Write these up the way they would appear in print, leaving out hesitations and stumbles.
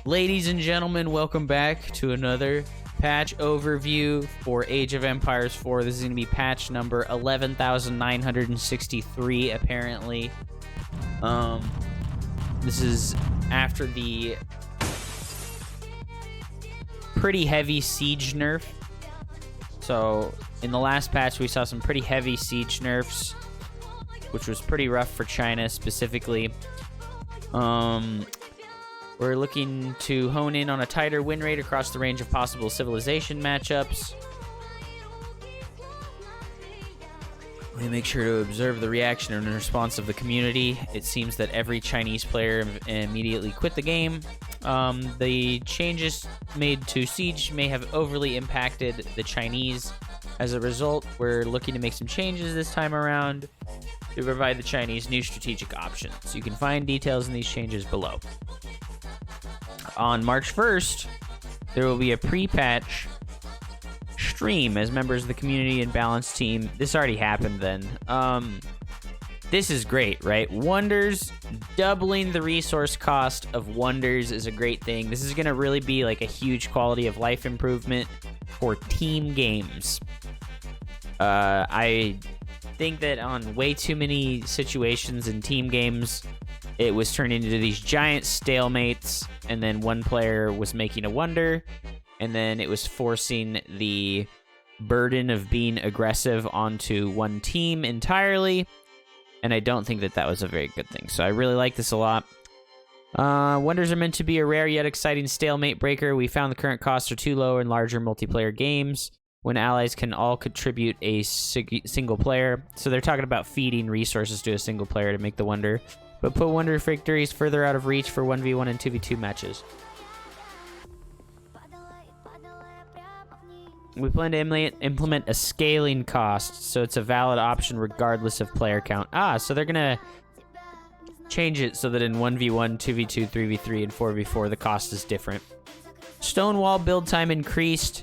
Ladies and gentlemen, welcome back to another patch overview for Age of Empires 4. This is going to be patch number 11,963, apparently. This is after the pretty heavy siege nerf. So, in the last patch, we saw some pretty heavy siege nerfs, which was pretty rough for China, specifically. We're looking to hone in on a tighter win rate across the range of possible civilization matchups. We make sure to observe the reaction and response of the community. It seems that every Chinese player immediately quit the game. The changes made to Siege may have overly impacted the Chinese. As a result, we're looking to make some changes this time around to provide the Chinese new strategic options. You can find details in these changes below. On March 1st, there will be a pre-patch stream as members of the community and balance team. This already happened then. This is great, right? Wonders, doubling the resource cost of Wonders is a great thing. This is going to really be like a huge quality of life improvement for team games. I think that on way too many situations in team games, it was turning into these giant stalemates, and then one player was making a wonder, and then it was forcing the burden of being aggressive onto one team entirely, and I don't think that that was a very good thing. So I really like this a lot. Wonders are meant to be a rare yet exciting stalemate breaker. We found the current costs are too low in larger multiplayer games when allies can all contribute a single player. So they're talking about feeding resources to a single player to make the wonder, but put wonder victories further out of reach for 1v1 and 2v2 matches. We plan to implement a scaling cost, so it's a valid option regardless of player count. So they're gonna change it so that in 1v1, 2v2, 3v3, and 4v4, the cost is different. Stonewall build time increased.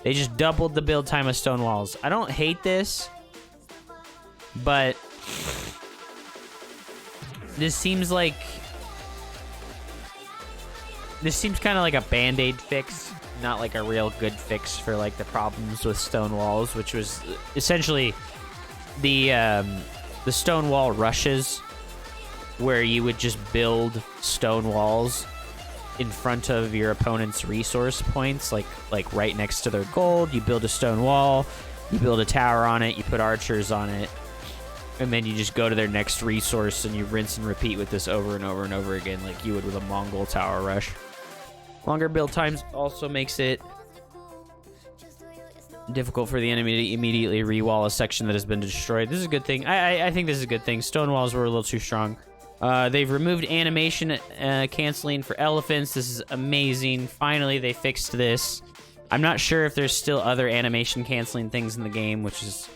They just doubled the build time of stone walls. I don't hate this, but this seems kind of like a band-aid fix, not like a real good fix for like the problems with stone walls, which was essentially the stone wall rushes, where you would just build stone walls in front of your opponent's resource points, like right next to their gold. You build a stone wall, you build a tower on it, you put archers on it, and then you just go to their next resource and you rinse and repeat with this over and over and over again, like you would with a Mongol tower rush. Longer build times also makes it difficult for the enemy to immediately re-wall a section that has been destroyed. This is a good thing. I think this is a good thing. Stone walls were a little too strong. They've removed animation canceling for elephants. This is amazing. Finally, they fixed this. I'm not sure if there's still other animation canceling things in the game, which is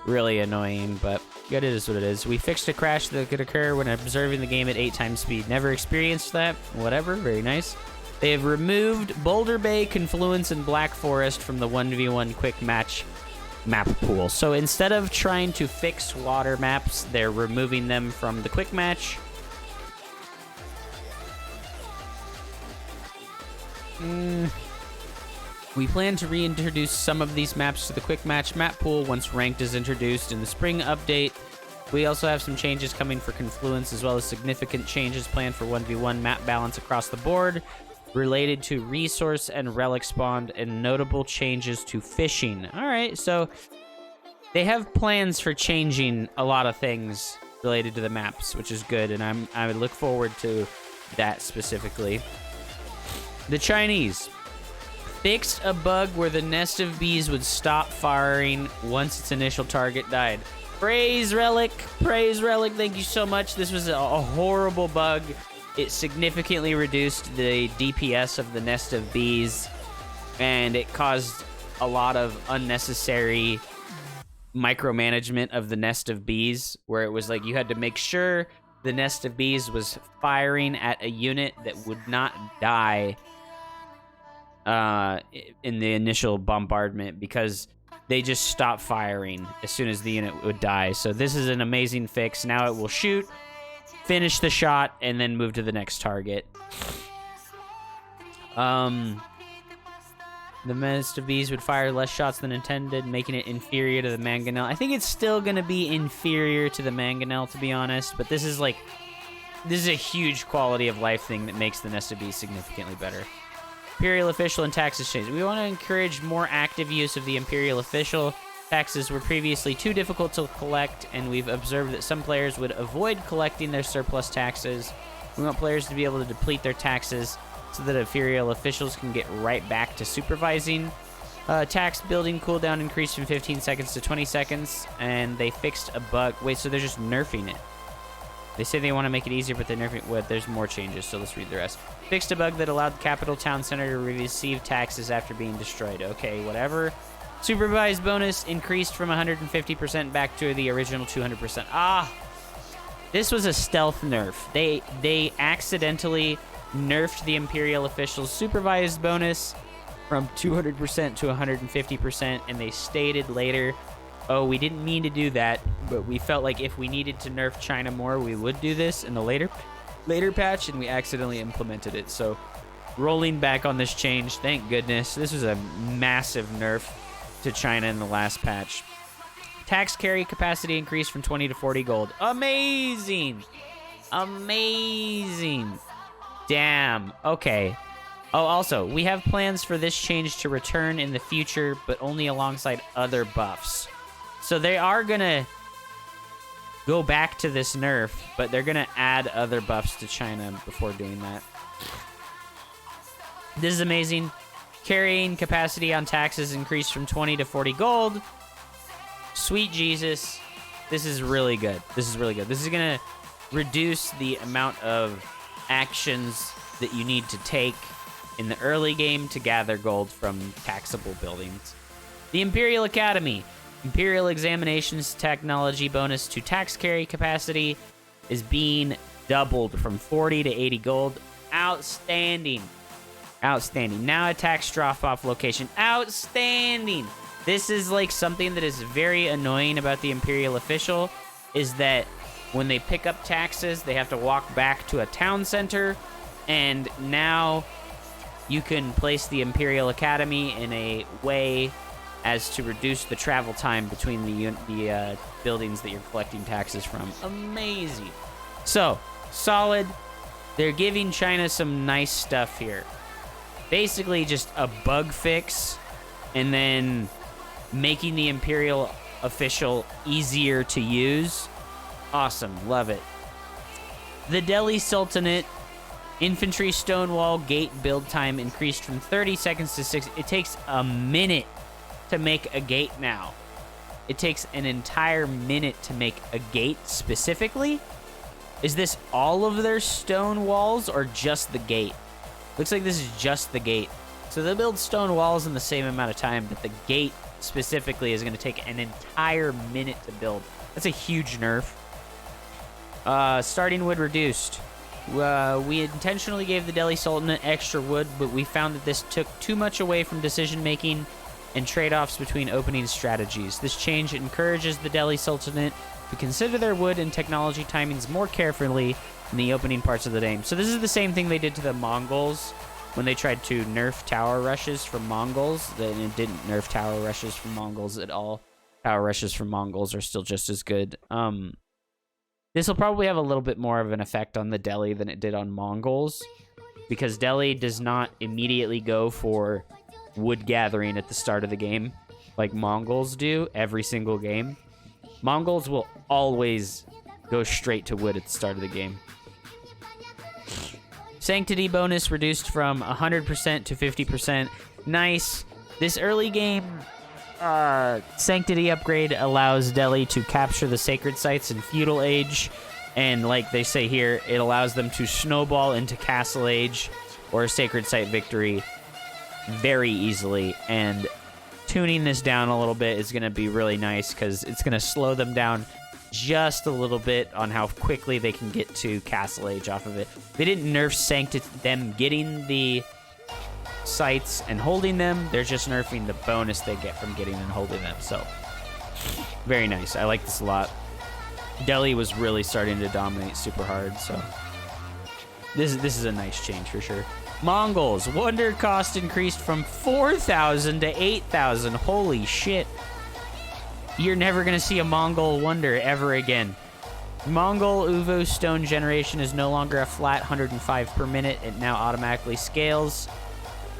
really annoying, but it is what it is. We fixed a crash that could occur when observing the game at 8 times speed. Never experienced that. Whatever. Very nice. They have removed Boulder Bay, Confluence, and Black Forest from the 1v1 quick match map pool. So instead of trying to fix water maps, they're removing them from the quick match. We plan to reintroduce some of these maps to the quick match map pool once ranked is introduced in the spring update. We also have some changes coming for Confluence, as well as significant changes planned for 1v1 map balance across the board related to resource and relic spawn, and notable changes to fishing. All right, so they have plans for changing a lot of things related to the maps, which is good, and I would look forward to that specifically. The Chinese fixed a bug where the nest of bees would stop firing once its initial target died. Praise Relic, thank you so much. This was a horrible bug. It significantly reduced the DPS of the nest of bees, and it caused a lot of unnecessary micromanagement of the nest of bees, where it was like you had to make sure the nest of bees was firing at a unit that would not die in the initial bombardment, because they just stopped firing as soon as the unit would die. So this is an amazing fix. Now it will shoot, finish the shot, and then move to the next target. The most of these would fire less shots than intended, making it inferior to the mangonel. I think it's still going to be inferior to the mangonel, to be honest, but this is a huge quality of life thing that makes the Nest of Bees significantly better. Imperial official and tax exchange. We want to encourage more active use of the Imperial official. Taxes were previously too difficult to collect, and we've observed that some players would avoid collecting their surplus taxes. We want players to be able to deplete their taxes so that Imperial officials can get right back to supervising. Tax building cooldown increased from 15 seconds to 20 seconds, and they fixed a bug. Wait, so they're just nerfing it. They say they want to make it easier, but they're nerfing it. Well, there's more changes, so let's read the rest. Fixed a bug that allowed the capital town center to receive taxes after being destroyed. Okay, whatever. Supervised bonus increased from 150% back to the original 200%. Ah! This was a stealth nerf. They accidentally nerfed the Imperial officials' supervised bonus from 200% to 150%, and they stated later, oh, we didn't mean to do that, but we felt like if we needed to nerf China more, we would do this in the later patch, and we accidentally implemented it. So rolling back on this change, thank goodness. This was a massive nerf to China in the last patch. Tax carry capacity increased from 20 to 40 gold. Amazing! Amazing! Damn. Okay. Oh, also, we have plans for this change to return in the future, but only alongside other buffs. So they are gonna go back to this nerf, but they're gonna add other buffs to China before doing that. This is amazing. Carrying capacity on taxes increased from 20 to 40 gold. Sweet Jesus. This is really good. This is really good. This is gonna reduce the amount of actions that you need to take in the early game to gather gold from taxable buildings. The Imperial Academy. Imperial examinations technology bonus to tax carry capacity is being doubled from 40 to 80 gold. Outstanding. Outstanding. Now a tax drop-off location. Outstanding. This is like something that is very annoying about the Imperial official, is that when they pick up taxes, they have to walk back to a town center, and now you can place the Imperial Academy in a way as to reduce the travel time between the buildings that you're collecting taxes from. Amazing. So, solid. They're giving China some nice stuff here. Basically just a bug fix, and then making the Imperial official easier to use. Awesome. Love it. The Deli Sultanate infantry stonewall gate build time increased from 30 seconds to 6. It takes a minute to make a gate now. It takes an entire minute to make a gate specifically. Is this all of their stone walls or just the gate? Looks like this is just the gate. So they'll build stone walls in the same amount of time, but the gate specifically is going to take an entire minute to build. That's a huge nerf. Starting wood reduced. We intentionally gave the Deli Sultanate extra wood, but we found that this took too much away from decision making and trade-offs between opening strategies. This change encourages the Deli Sultanate to consider their wood and technology timings more carefully in the opening parts of the game. So this is the same thing they did to the Mongols when they tried to nerf tower rushes from Mongols. Then it didn't nerf tower rushes from Mongols at all. Tower rushes from Mongols are still just as good. This will probably have a little bit more of an effect on the Deli than it did on Mongols, because Deli does not immediately go for wood gathering at the start of the game like Mongols do every single game. Mongols will always go straight to wood at the start of the game. Sanctity bonus reduced from 100% to 50%. Nice. This early game Sanctity upgrade allows Deli to capture the sacred sites in Feudal Age, and like they say here, it allows them to snowball into Castle Age or Sacred Site Victory very easily, and tuning this down a little bit is going to be really nice because it's going to slow them down just a little bit on how quickly they can get to Castle Age off of it. They didn't nerf Sanctity, them getting the sites and holding them. They're just nerfing the bonus they get from getting and holding them. So, very nice. I like this a lot. Deli was really starting to dominate super hard, so. This is a nice change for sure. Mongols. Wonder cost increased from 4,000 to 8,000. Holy shit. You're never going to see a Mongol wonder ever again. Mongol Uvu stone generation is no longer a flat 105 per minute. It now automatically scales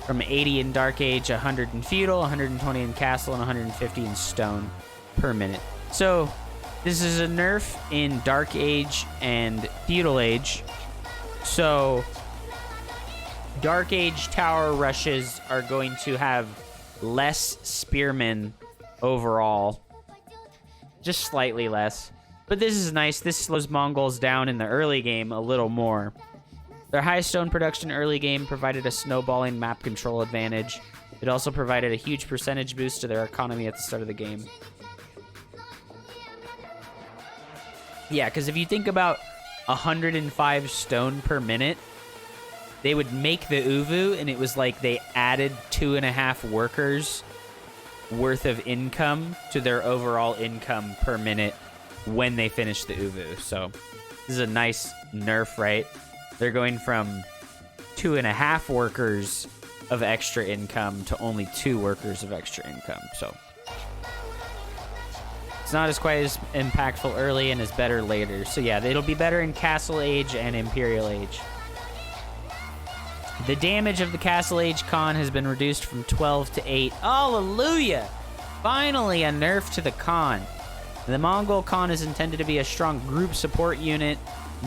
from 80 in Dark Age, 100 in Feudal, 120 in Castle, and 150 in Stone per minute. So this is a nerf in Dark Age and Feudal Age. So Dark Age tower rushes are going to have less spearmen overall. Just slightly less. But this is nice. This slows Mongols down in the early game a little more. Their high stone production early game provided a snowballing map control advantage. It also provided a huge percentage boost to their economy at the start of the game. Yeah, because if you think about 105 stone per minute, they would make the Uvu, and it was like they added 2.5 workers worth of income to their overall income per minute when they finish the Uvu. So this is a nice nerf, right? They're going from 2.5 workers of extra income to only 2 workers of extra income. So it's not as quite as impactful early and is better later. So yeah, it'll be better in Castle Age and Imperial Age. The damage of the Castle Age con has been reduced from 12 to 8. Hallelujah! Finally, a nerf to the con. The Mongol con is intended to be a strong group support unit,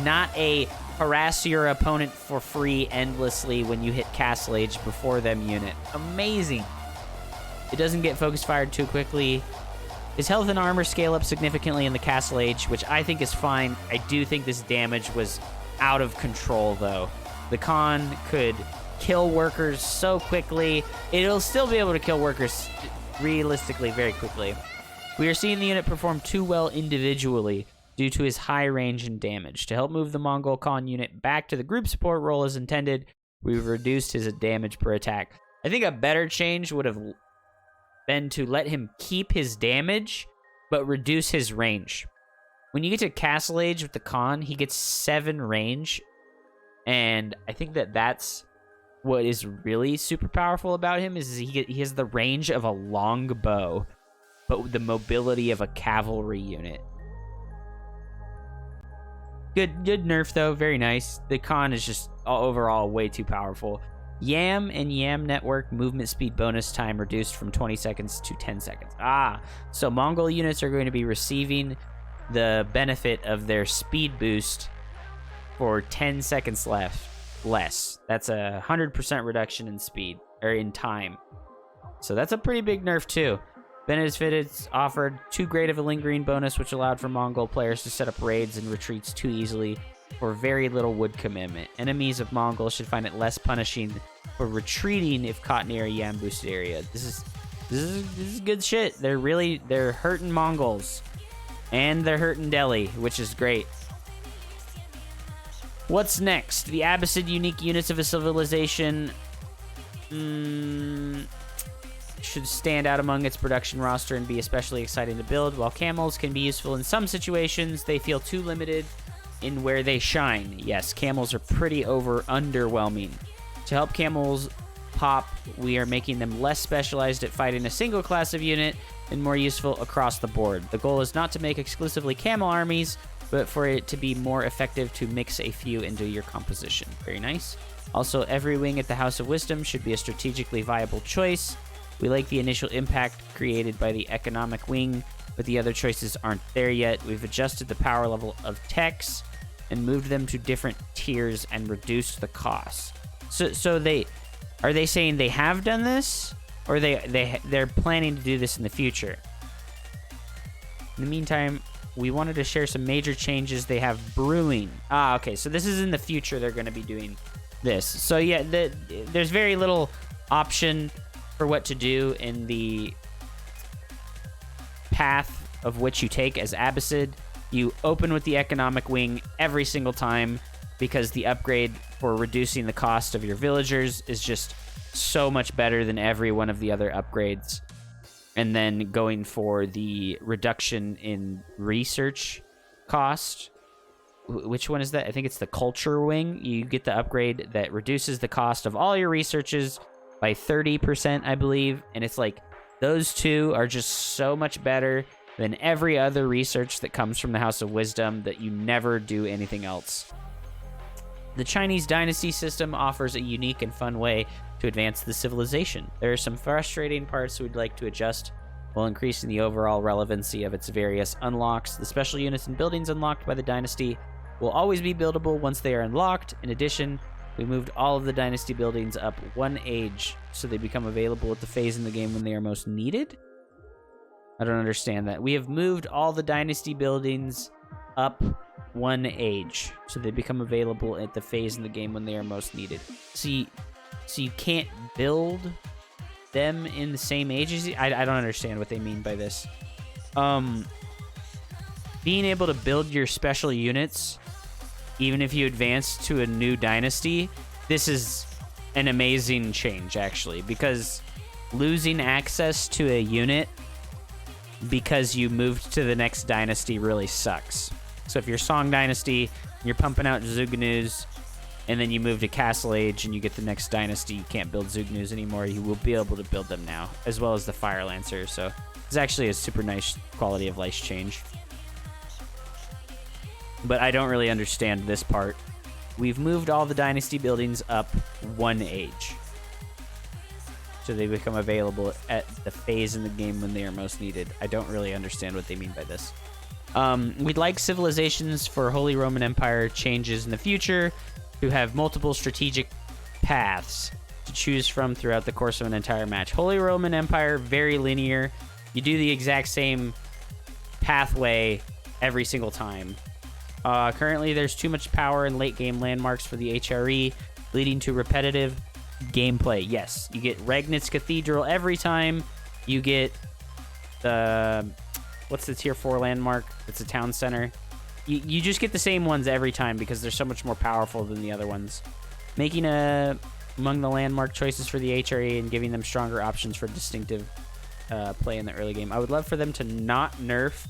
not a harass your opponent for free endlessly when you hit Castle Age before them unit. Amazing. It doesn't get focus fired too quickly. His health and armor scale up significantly in the Castle Age, which I think is fine. I do think this damage was out of control, though. The con could kill workers so quickly. It'll still be able to kill workers realistically very quickly. We are seeing the unit perform too well individually due to his high range and damage. To help move the Mongol con unit back to the group support role as intended, we've reduced his damage per attack. I think a better change would have been to let him keep his damage, but reduce his range. When you get to Castle Age with the con, he gets 7 range, and I think that's what is really super powerful about him, is he has the range of a long bow, but with the mobility of a cavalry unit. Good nerf, though. Very nice. The con is just overall way too powerful. Yam and Yam Network movement speed bonus time reduced from 20 seconds to 10 seconds. So Mongol units are going to be receiving the benefit of their speed boost for 10 seconds less. That's a 100% reduction in speed, or in time. So that's a pretty big nerf, too. Benefits offered too great of a lingering bonus, which allowed for Mongol players to set up raids and retreats too easily for very little wood commitment. Enemies of Mongols should find it less punishing for retreating if caught near a Yam boosted area. This is good shit. They're hurting Mongols, and they're hurting Deli, which is great. What's next? The Abbasid unique units of a civilization should stand out among its production roster and be especially exciting to build. While camels can be useful in some situations, they feel too limited in where they shine. Yes, camels are pretty underwhelming. To help camels pop, we are making them less specialized at fighting a single class of unit and more useful across the board. The goal is not to make exclusively camel armies, but for it to be more effective to mix a few into your composition. Very nice. Also, every wing at the House of Wisdom should be a strategically viable choice. We like the initial impact created by the economic wing, but the other choices aren't there yet. We've adjusted the power level of techs and moved them to different tiers and reduced the cost. So are they saying they have done this, or they're planning to do this in the future? In the meantime, we wanted to share some major changes they have brewing. Okay, so this is in the future they're going to be doing this. So yeah, there's very little option for what to do in the path of which you take as Abbasid. You open with the economic wing every single time because the upgrade for reducing the cost of your villagers is just so much better than every one of the other upgrades. And then going for the reduction in research cost which one is that? I think it's the culture wing. You get the upgrade that reduces the cost of all your researches by 30%, I believe. And it's like, those two are just so much better than every other research that comes from the House of Wisdom that you never do anything else. The Chinese dynasty system offers a unique and fun way to advance the civilization. There are some frustrating parts we'd like to adjust while increasing the overall relevancy of its various unlocks. The special units and buildings unlocked by the dynasty will always be buildable once they are unlocked. In addition, we moved all of the dynasty buildings up one age so they become available at the phase in the game when they are most needed. I don't understand that. We have moved all the dynasty buildings up one age so they become available at the phase in the game when they are most needed. So you can't build them in the same age as you? I don't understand what they mean by this. Being able to build your special units even if you advance to a new dynasty, this is an amazing change, actually, because losing access to a unit because you moved to the next dynasty really sucks. So if you're Song Dynasty, you're pumping out Zugnus, and then you move to Castle Age and you get the next dynasty, you can't build Zugnus anymore. You will be able to build them now, as well as the Fire Lancer. So it's actually a super nice quality of life change. But I don't really understand this part. We've moved all the dynasty buildings up one age, so they become available at the phase in the game when they are most needed. I don't really understand what they mean by this. We'd like civilizations for Holy Roman Empire changes in the future to have multiple strategic paths to choose from throughout the course of an entire match. Holy Roman Empire, very linear. You do the exact same pathway every single time. Currently, there's too much power in late-game landmarks for the HRE, leading to repetitive gameplay. Yes, you get Regnitz Cathedral every time. You get the... What's the Tier 4 landmark? It's a town center. You just get the same ones every time because they're so much more powerful than the other ones. Making among the landmark choices for the HRE and giving them stronger options for distinctive play in the early game. I would love for them to not nerf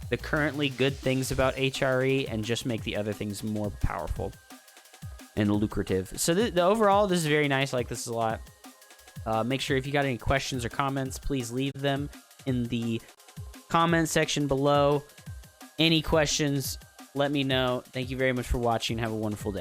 the currently good things about HRE and just make the other things more powerful and lucrative. So the overall, this is very nice. I like this a lot. Make sure if you got any questions or comments, please leave them in the comment section below. Any questions, let me know. Thank you very much for watching. Have a wonderful day.